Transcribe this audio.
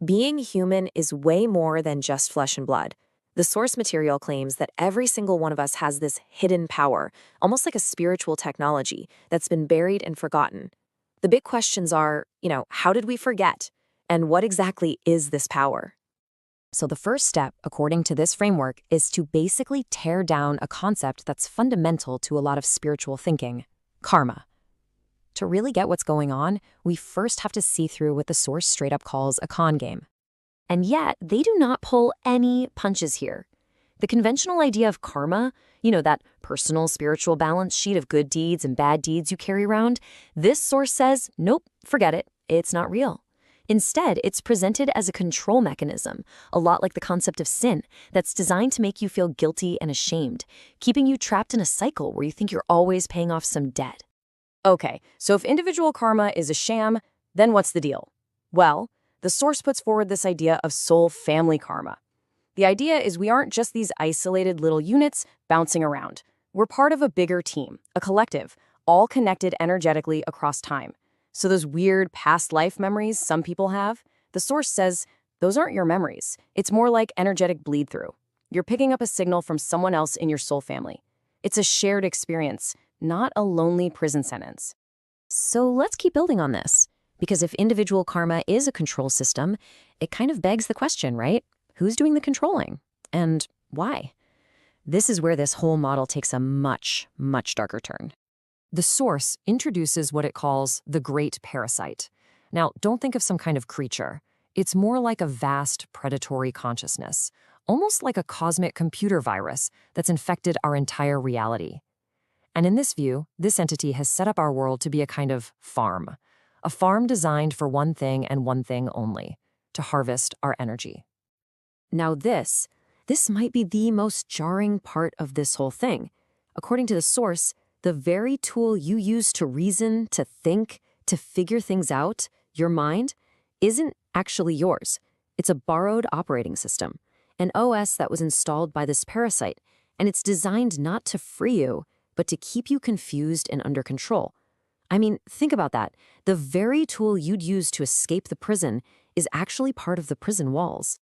Being human is way more than just flesh and blood. The source material claims that every single one of us has this hidden power, almost like a spiritual technology that's been buried and forgotten. The big questions are, how did we forget? And what exactly is this power? So the first step, according to this framework, is to basically tear down a concept that's fundamental to a lot of spiritual thinking: karma. To really get what's going on, we first have to see through what the source straight up calls a con game. And yet, they do not pull any punches here. The conventional idea of karma, that personal spiritual balance sheet of good deeds and bad deeds you carry around, this source says, nope, forget it, it's not real. Instead, it's presented as a control mechanism, a lot like the concept of sin, that's designed to make you feel guilty and ashamed, keeping you trapped in a cycle where you think you're always paying off some debt. Okay, so if individual karma is a sham, then what's the deal? Well, the source puts forward this idea of soul family karma. The idea is we aren't just these isolated little units bouncing around. We're part of a bigger team, a collective, all connected energetically across time. So those weird past life memories some people have, the source says those aren't your memories. It's more like energetic bleed through. You're picking up a signal from someone else in your soul family. It's a shared experience, not a lonely prison sentence. So let's keep building on this. Because if individual karma is a control system, it kind of begs the question, right? Who's doing the controlling? And why? This is where this whole model takes a much, much darker turn. The source introduces what it calls the great parasite. Now, don't think of some kind of creature. It's more like a vast predatory consciousness, almost like a cosmic computer virus that's infected our entire reality. And in this view, this entity has set up our world to be a kind of farm. A farm designed for one thing and one thing only: to harvest our energy. Now this might be the most jarring part of this whole thing. According to the source, the very tool you use to reason, to think, to figure things out, your mind, isn't actually yours. It's a borrowed operating system, an OS that was installed by this parasite, and it's designed not to free you, but to keep you confused and under control. I mean, think about that. The very tool you'd use to escape the prison is actually part of the prison walls.